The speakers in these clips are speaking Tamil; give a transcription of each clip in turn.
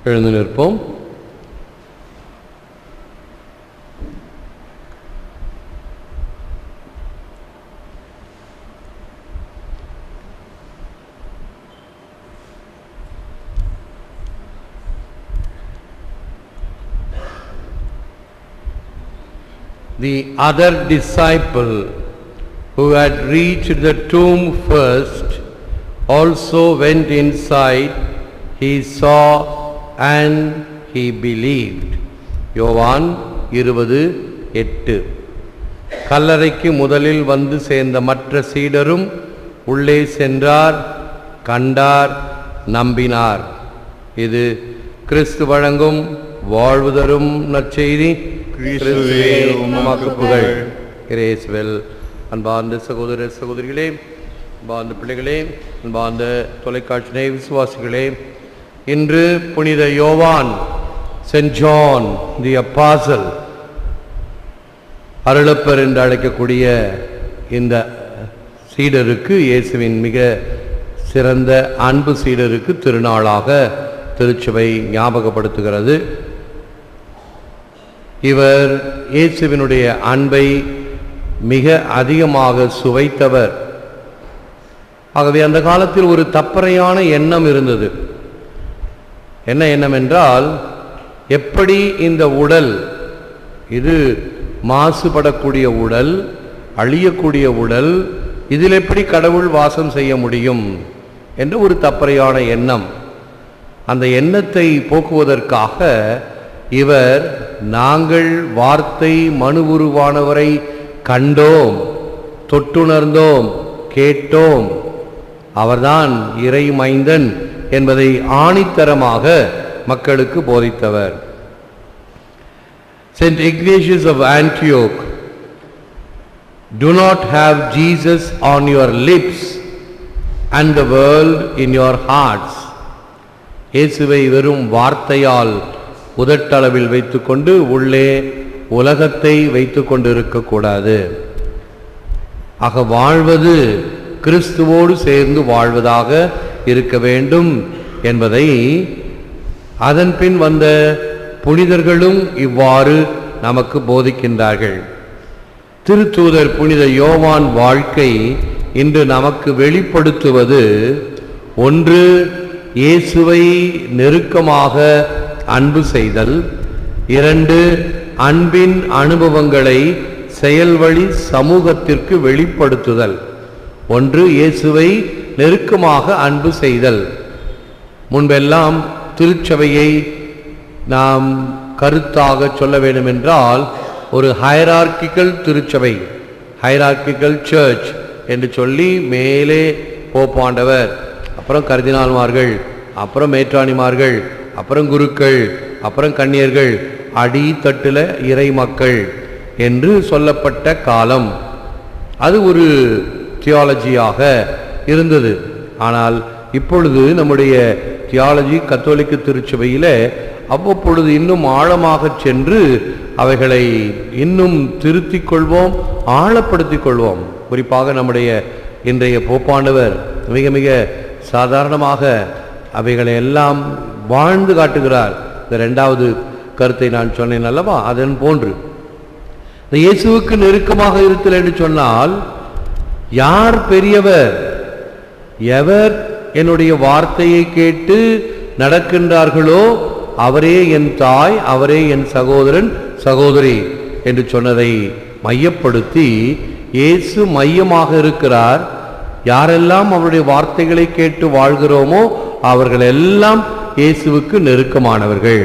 எழுந்து நிற்போம். The other disciple who had reached the tomb first also went inside. He saw and he believed. யோவான் 20:8. கல்லறைக்கு முதலில் வந்து சேர்ந்த மற்ற சீடரும் உள்ளே சென்றார், கண்டார், நம்பினார். இது கிறிஸ்து வழங்கும் வாழ்வு தரும் நற்செய்தி. கிறிஸ்துவே உமக்கு புகழ். இயேசுவில் அன்பார்ந்த சகோதர சகோதரிகளே, அன்பார்ந்த பிள்ளைகளே, அன்பார்ந்த தொலைக்காட்சி விசுவாசிகளே, இன்று புனித யோவான், சென்ட் ஜான் தி அப்பாசல், அருளப்பர் என்று அழைக்கக்கூடிய இந்த சீடருக்கு, இயேசுவின் மிக சிறந்த அன்பு சீடருக்கு திருநாளாக திருச்சபை ஞாபகப்படுத்துகிறது. இவர் இயேசுவினுடைய அன்பை மிக அதிகமாக சுவைத்தவர். ஆகவே அந்த காலத்தில் ஒரு தப்பறையான எண்ணம் இருந்தது. என்ன எண்ணம் என்றால், எப்படி இந்த உடல், இது மாசுபடக்கூடிய உடல், அழியக்கூடிய உடல், இதில் எப்படி கடவுள் வாசம் செய்ய முடியும் என்ற ஒரு தப்பறையான எண்ணம். அந்த எண்ணத்தை போக்குவதற்காக இவர், நாங்கள் வார்த்தை மனு உருவானவரை கண்டோம், தொட்டுணர்ந்தோம், கேட்டோம், அவர்தான் இறை மைந்தன் என்பதை ஆணித்தரமாக மக்களுக்கு போதித்தவர். Saint Ignatius of Antioch, do not have Jesus on your lips and the world in your hearts. இயேசுவை வெறும் வார்த்தையால் உதட்டளவில் வைத்துக்கொண்டு உள்ளே உலகத்தை வைத்து கொண்டிருக்கக்கூடாது. ஆக வாழ்வது கிறிஸ்துவோடு சேர்ந்து வாழ்வதாக இருக்க வேண்டும் என்பதை அதன் பின் வந்த புனிதர்களும் இவ்வாறு நமக்கு போதிக்கின்றார்கள். திருத்தூதர் புனித யோவான் வாழ்க்கை இன்று நமக்கு வெளிப்படுத்துவது, ஒன்று, இயேசுவை நெருக்கமாக அன்பு செய்தல், இரண்டு, அன்பின் அனுபவங்களை செயல்வழி சமூகத்திற்கு வெளிப்படுத்துதல். ஒன்று, இயேசுவை நெருக்கமாக அன்பு செய்தல். முன்பெல்லாம் திருச்சபையை நாம் கருத்தாக சொல்ல வேண்டும் என்றால், ஒரு ஹைரார்க்கிக்கல் திருச்சபை, ஹைரார்க்கிக்கல் சர்ச் என்று சொல்லி, மேலே போப்பாண்டவர், அப்புறம் கர்தினால்மார்கள், அப்புறம் மேற்றாணிமார்கள், அப்புறம் குருக்கள், அப்புறம் கன்னியர்கள், அடித்தட்டில் இறை மக்கள் என்று சொல்லப்பட்ட காலம். அது ஒரு தியாலஜியாக இருந்தது. ஆனால் இப்பொழுது நம்முடைய தியாலஜி கத்தோலிக்க திருச்சபையில் அவ்வப்பொழுது இன்னும் ஆழமாக சென்று அவைகளை இன்னும் திருத்திக் கொள்வோம், ஆழப்படுத்திக் கொள்வோம். குறிப்பாக நம்முடைய இன்றைய போப்பாண்டவர் மிக மிக சாதாரணமாக அவைகளை எல்லாம் வாழ்ந்து காட்டுகிறார். இந்த இரண்டாவது கருத்தை நான் சொன்னேன் அல்லவா, அதன் போன்று இந்த இயேசுவுக்கு நெருக்கமாக இருத்தல் என்று சொன்னால், யார் பெரியவர், எவர் என்னுடைய வார்த்தையை கேட்டு நடக்கின்றார்களோ அவரே என் தாய், அவரே என் சகோதரன் சகோதரி என்று சொன்னதை மையப்படுத்தி இயேசு மையமாக இருக்கிறார். யாரெல்லாம் அவருடைய வார்த்தைகளை கேட்டு வாழ்கிறோமோ அவர்கள் எல்லாம் இயேசுவுக்கு நெருக்கமானவர்கள்.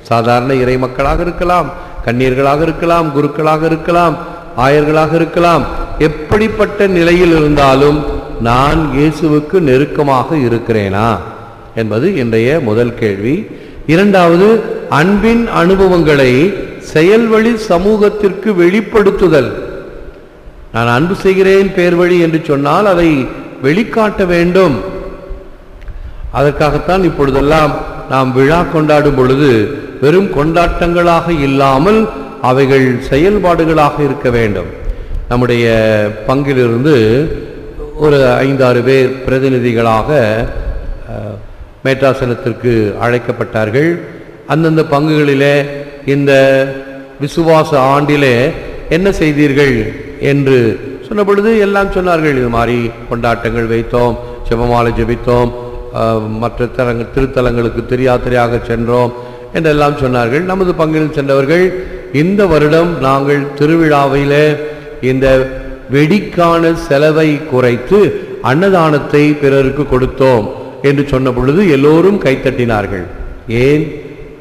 சாதாரண இறை மக்களாக இருக்கலாம், கன்னியர்களாக இருக்கலாம், குருக்களாக இருக்கலாம், ஆயர்களாக இருக்கலாம். எப்படிப்பட்ட நிலையில் இருந்தாலும் நான் இயேசுவுக்கு நெருக்கமாக இருக்கிறேனா என்பது இன்றைய முதல் கேள்வி. இரண்டாவது, அன்பின் அனுபவங்களை செயல்வழி சமூகத்திற்கு வெளிப்படுத்துதல். நான் அன்பு செய்கிறேன் பேர் வழி என்று சொன்னால் அதை வெளிக்காட்ட வேண்டும். அதற்காகத்தான் இப்பொழுதெல்லாம் நாம் விழா கொண்டாடும் பொழுது வெறும் கொண்டாட்டங்களாக இல்லாமல் அவைகள் செயல்பாடுகளாக இருக்க வேண்டும். நம்முடைய பங்கிலிருந்து ஒரு 5-6 பேர் பிரதிநிதிகளாக மேற்றாசனத்திற்கு அழைக்கப்பட்டார்கள். அந்தந்த பங்குகளிலே இந்த விசுவாச ஆண்டிலே என்ன செய்தீர்கள் என்று சொன்ன பொழுது எல்லாம் சொன்னார்கள். இது மாதிரி கொண்டாட்டங்கள் வைத்தோம், ஜெபமாலை ஜெபித்தோம், மற்ற திருத்தலங்களுக்கு தெரியாக சென்றோம் என்றெல்லாம் சொன்னார்கள். நமது பங்கில் சென்றவர்கள் இந்த வருடம் நாங்கள் திருவிழாவிலே இந்த வெடிக்கான செலவை குறைத்து அன்னதானத்தை பிறருக்கு கொடுத்தோம் என்று சொன்ன பொழுது எல்லோரும் கைத்தட்டினார்கள். ஏன்?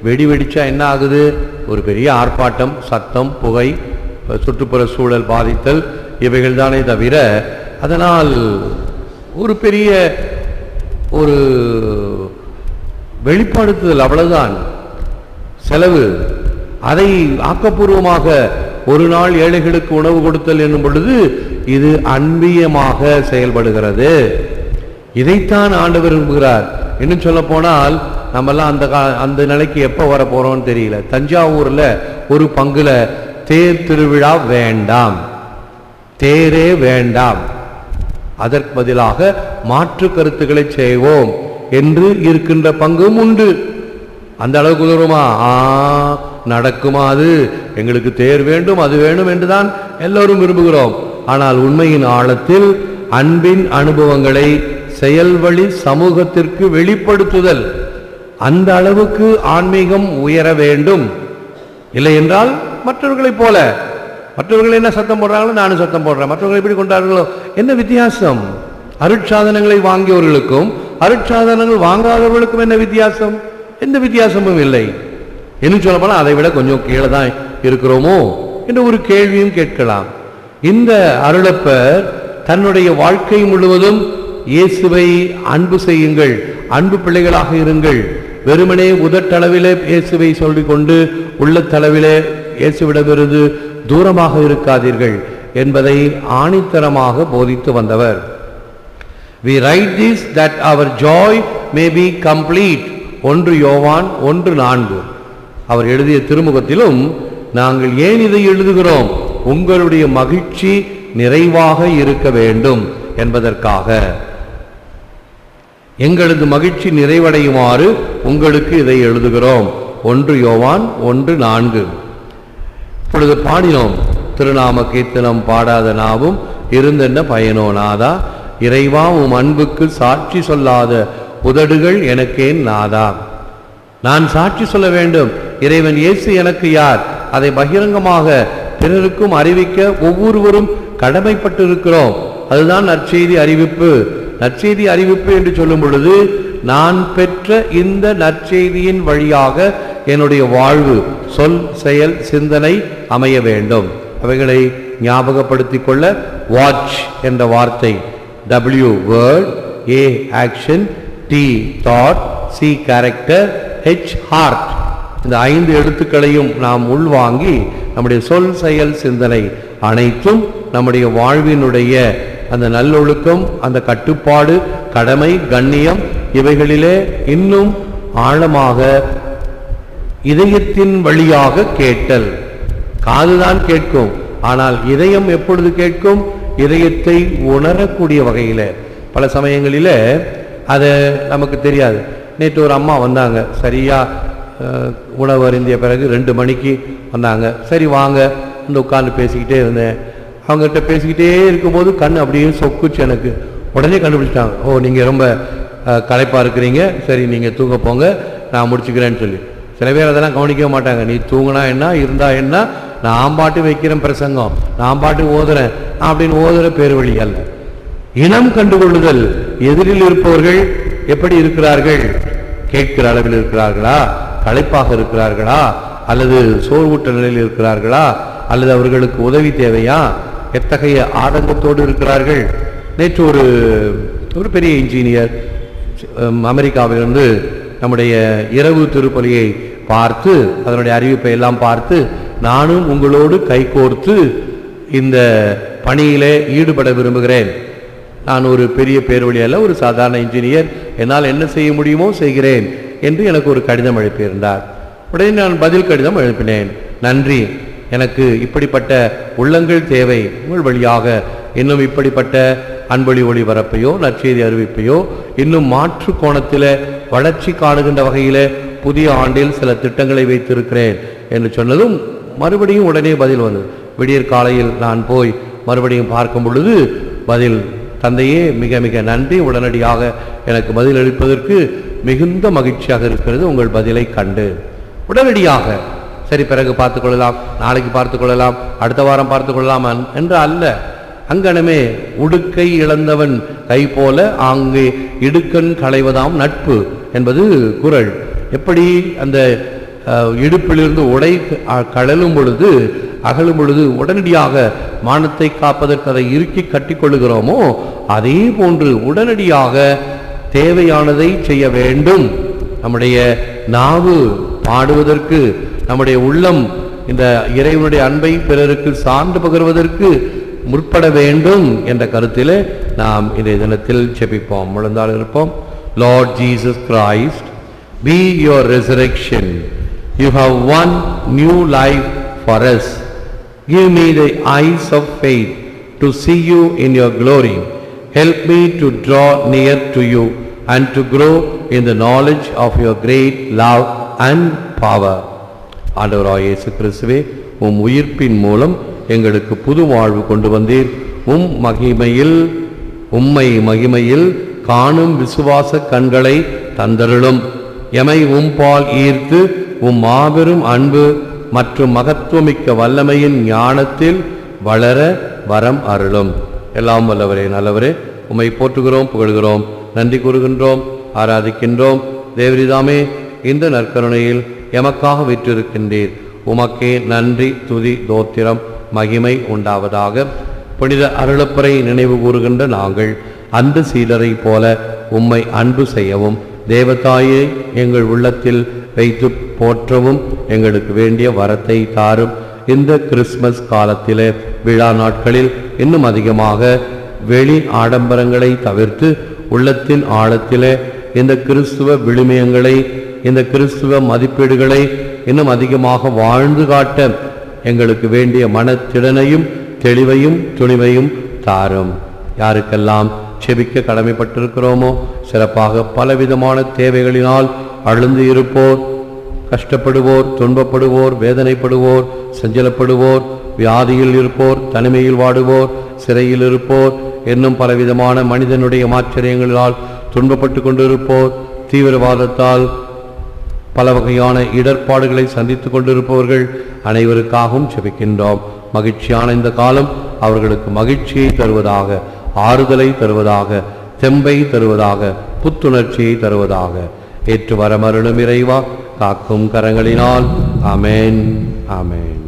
வெடி வெடிச்சா என்ன ஆகுது? ஒரு பெரிய ஆர்ப்பாட்டம், சத்தம், புகை, சுற்றுப்புற சூழல் பாதித்தல், இவைகள் தானே தவிர அதனால் ஒரு பெரிய ஒரு வெளிப்படுத்துதல் அவ்வளவுதான். செலவு அதை ஆக்கப்பூர்வமாக ஒரு நாள் ஏழைகளுக்கு உணவு கொடுத்தல் என்னும் பொழுது இது அன்பியமாக செயல்படுகிறது. இதைத்தான் ஆண்டவர் விரும்புகிறார். இன்னும் சொல்ல போனால் நம்மெல்லாம் அந்த நிலைக்கு எப்போ வர போறோம்னு தெரியல. தஞ்சாவூர்ல ஒரு பங்குல தேர் திருவிழா வேண்டாம், தேரே வேண்டாம், அதற்கு பதிலாக மாற்று கருத்துக்களை செய்வோம் என்று இருக்கின்ற பங்கும் உண்டு. அந்த அளவுக்கு தூரமா நடக்குமா? அது எங்களுக்கு தேர் வேண்டும், அது வேண்டும் என்றுதான் எல்லோரும் விரும்புகிறோம். ஆனால் உண்மையின் ஆழத்தில் அன்பின் அனுபவங்களை செயல்வழி சமூகத்திற்கு வெளிப்படுத்துதல், அந்த அளவுக்கு ஆன்மீகம் உயர வேண்டும். இல்லை என்றால் மற்றவர்களைப் போல, மற்றவர்கள் என்ன சத்தம் போடுறாங்களோ நானும் சத்தம் போடுறேன், மற்றவர்கள் எப்படி கொண்டாடுறாங்களோ என்ன வித்தியாசம்? அருட்சாதனங்களை வாங்கியவர்களுக்கும் அருட்சாதனங்கள் வாங்காதவர்களுக்கும் என்ன வித்தியாசம்? எந்த வித்தியாசமும் இல்லை. இன்னும் சொல்ல போனால் அதை விட கொஞ்சம் கீழே தான் இருக்கிறோமோ என்ற ஒரு கேள்வியும் கேட்கலாம். இந்த அருளப்பர் தன்னுடைய வாழ்க்கை முழுவதும் இயேசுவை அன்பு செய்யுங்கள், அன்பு பிள்ளைகளாக இருங்கள், வெறுமனே உதட்டளவிலே இயேசுவை சொல்லிக் கொண்டு உள்ளத்தளவிலே இயேசுவிடமிருந்து தூரமாக இருக்காதீர்கள் என்பதை ஆணித்தரமாக போதித்து வந்தவர். We write this that our joy may be complete. 1 யோவான் 1:4. அவர் எழுதிய திருமுகத்திலும் நாங்கள் ஏன் இதை எழுதுகிறோம்? உங்களுடைய மகிழ்ச்சி நிறைவாக இருக்க வேண்டும் என்பதற்காக. எங்களது மகிழ்ச்சி நிறைவடையுமாறு உங்களுக்கு இதை எழுதுகிறோம். 1 யோவான் 1:4. இப்பொழுது பாடினோம், திருநாம கீர்த்தனம் பாடாத நாவும் இருந்தென்ன பயனோ நாதா, இறைவா உம் அன்புக்கு சாட்சி சொல்லாத உதடுகள் எனக்கேன் நாதா. நான் சாட்சி சொல்ல வேண்டும், இறைவன் இயேசு எனக்கு யார், அதை பகிரங்கமாக பிறருக்கும் அறிவிக்க ஒவ்வொருவரும் கடமைப்பட்டிருக்கிறோம். அதுதான் நற்செய்தி அறிவிப்பு. நற்செய்தி அறிவிப்பு என்று சொல்லும் பொழுது நான் பெற்ற இந்த நற்செய்தியின் வழியாக என்னுடைய வாழ்வு, சொல், செயல், சிந்தனை அமைய வேண்டும். அவைகளை ஞாபகப்படுத்திக் கொள்ள வாட்ச் என்ற வார்த்தை, W word, A action, T thought, C character, H heart, இந்த 5 எழுத்துக்களையும் நாம் உள்வாங்கி நம்முடைய சொல், செயல், சிந்தனை அனைத்தும் நம்முடைய வாழ்வினுடைய அந்த நல்லொழுக்கம், அந்த கட்டுப்பாடு, கடமை, கண்ணியம், இவைகளிலே இன்னும் ஆழமாக இதயத்தின் வழியாக கேட்டல். காதுதான் கேட்கும், ஆனால் இதயம் எப்பொழுது கேட்கும்? இதயத்தை உணரக்கூடிய வகையில். பல சமயங்களில் அது நமக்கு தெரியாது. நேற்று ஒரு அம்மா வந்தாங்க, சரியா உணவு அருந்திய பிறகு 2 மணிக்கு வந்தாங்க. சரி வாங்க வந்து உட்கார்ந்து பேசிக்கிட்டே இருந்தேன். அவங்ககிட்ட பேசிக்கிட்டே இருக்கும்போது கண் அப்படியே சொக்குச்சு எனக்கு. உடனே கண்டுபிடிச்சிட்டாங்க, ஓ நீங்கள் ரொம்ப களைப்பாக இருக்கிறீங்க, சரி நீங்கள் தூங்க போங்க, நான் முடிச்சுக்கிறேன்னு சொல்லி. சில பேர் அதெல்லாம் கவனிக்க மாட்டாங்க. நீ தூங்கினா என்ன, இருந்தா என்ன, நான் பாட்டு வைக்கிறேன் பிரசங்கம், நான் பாட்டு ஓதுறேன் அப்படின்னு ஓதுற பேர் வழி அல்ல. இனம் கண்டுகொள்ளுதல். எதிரில் இருப்பவர்கள் எப்படி இருக்கிறார்கள்? கேட்கிற அளவில் இருக்கிறார்களா, களைப்பாக இருக்கிறார்களா, அல்லது சோர்வூட்ட நிலையில் இருக்கிறார்களா, அல்லது அவர்களுக்கு உதவி தேவையா, எத்தகைய ஆதங்கத்தோடு இருக்கிறார்கள்? நேற்று ஒரு பெரிய இன்ஜினியர் அமெரிக்காவிலிருந்து நம்முடைய இரவு திருப்பலியை பார்த்து, அதனுடைய அறிவிப்பை எல்லாம் பார்த்து, நானும் உங்களோடு கைகோர்த்து இந்த பணியிலே ஈடுபட விரும்புகிறேன். நான் ஒரு பெரிய பேர்வழி அல்ல, ஒரு சாதாரண இன்ஜினியர், என்னால் என்ன செய்ய முடியுமோ செய்கிறேன் என்று எனக்கு ஒரு கடிதம் அனுப்பியிருந்தார். உடனே நான் பதில் கடிதம் எழுப்பினேன். நன்றி, எனக்கு இப்படிப்பட்ட உள்ளங்கள் தேவை. உங்கள் வழியாக இன்னும் இப்படிப்பட்ட அன்பொழி ஒளிபரப்பையோ நற்செய்தி அறிவிப்பையோ இன்னும் மாற்று கோணத்தில் வளர்ச்சி காணுகின்ற வகையிலே புதிய ஆண்டில் சில திட்டங்களை வைத்திருக்கிறேன் என்று சொன்னதும் மறுபடியும் உடனே பதில் வந்தது. விடியற் காலையில் நான் போய் மறுபடியும் பார்க்கும் பொழுது பதில், தந்தையே மிக மிக நன்றி, உடனடியாக எனக்கு பதில் அளிப்பதற்கு மிகுந்த மகிழ்ச்சியாக இருக்கிறது உங்கள் பதிலை கண்டு. உடனடியாக சரி பிறகு பார்த்துக்கொள்ளலாம், நாளைக்கு பார்த்துக்கொள்ளலாம், அடுத்த வாரம் பார்த்துக்கொள்ளலாம் என்று அல்ல. அங்கனமே உடுக்கை இழந்தவன் கை போல அங்கே இடுக்கண் களைவதாம் நட்பு என்பது குறள். எப்படி அந்த இடுப்பிலிருந்து உடை கழலும் பொழுது அகலும் பொழுது உடனடியாக மானத்தை காப்பதற்கு அதை இறுக்கி கட்டிக்கொள்ளுகிறோமோ, அதே போன்று உடனடியாக தேவையானதை செய்ய வேண்டும். நம்முடைய நாவு பாடுவதற்கு, நம்முடைய உள்ளம் இந்த இறைவனுடைய அன்பை பிறருக்கு சான்று பகிர்வதற்கு முற்பட வேண்டும் என்ற கருத்திலே நாம் இன்றைய தினத்தில் ஜெபிப்போம், முழந்தால் இருப்போம். Lord Jesus Christ, be your resurrection. You have won new life for us. Give me the eyes of faith to see you in your glory. Help me to draw near to you and to grow in the knowledge of your great love and power. ஆண்டவராகிய இயேசு கிறிஸ்துவே, உம் உயிர்ப்பின் மூலம் எங்களுக்கு புது வாழ்வு கொண்டு வந்தீர். உம்மை மகிமையில் காணும் விசுவாச கண்களை தந்தருளும். எமை உம்பால் ஈர்த்து உம் மாபெரும் அன்பு மற்றும் மகத்துவமிக்க வல்லமையின் ஞானத்தில் வளர வரம் அருளும். எல்லாம் வல்லவரே நல்லவரே, உம்மை போற்றுகிறோம், புகழ்கிறோம், நன்றி கூறுகின்றோம், ஆராதிக்கின்றோம். தேவரிதாமே இந்த நற்கருணையில் எமக்காக விற்றிருக்கின்றீர். உமக்கே நன்றி, துதி, தோத்திரம், மகிமை உண்டாவதாக. புனித அருளப்பரை நினைவு கூறுகின்ற நாங்கள் அந்த சீடரை போல உம்மை அன்பு செய்யவும், தேவதாயை எங்கள் உள்ளத்தில் வைத்து போற்றவும் எங்களுக்கு வேண்டிய வரத்தை தாரும். இந்த கிறிஸ்மஸ் காலத்திலே விழா நாட்களில் இன்னும் அதிகமாக வெளி ஆடம்பரங்களை தவிர்த்து உள்ளத்தின் ஆழத்திலே இந்த கிறிஸ்துவ விழுமியங்களை, இந்த கிறிஸ்துவ மதிப்பீடுகளை இன்னும் அதிகமாக வாழ்ந்து காட்ட எங்களுக்கு வேண்டிய மனத்திடனையும் தெளிவையும் துணிவையும் தாரும். யாருக்கெல்லாம் செபிக்க கடமைப்பட்டிருக்கிறோமோ, சிறப்பாக பலவிதமான தேவைகளினால் அழுந்து இருப்போர், கஷ்டப்படுவோர், துன்பப்படுவோர், வேதனைப்படுவோர், சஞ்சலப்படுவோர், வியாதியில் இருப்போர், தனிமையில் வாடுவோர், சிறையில் இருப்போர், இன்னும் பலவிதமான மனிதனுடைய ஆச்சரியங்களால் துன்பப்பட்டு கொண்டிருப்போர், தீவிரவாதத்தால் பல வகையான இடர்பாடுகளை சந்தித்துக் கொண்டிருப்பவர்கள் அனைவருக்காகவும் செபிக்கின்றோம். மகிழ்ச்சியான இந்த காலம் அவர்களுக்கு மகிழ்ச்சியை தருவதாக, ஆறுதலை தருவதாக, தெம்பை தருவதாக, புத்துணர்ச்சியை தருவதாக. ஏற்று வரமருளும் இறைவா, காக்கும் கரங்களினால். ஆமென், ஆமென்.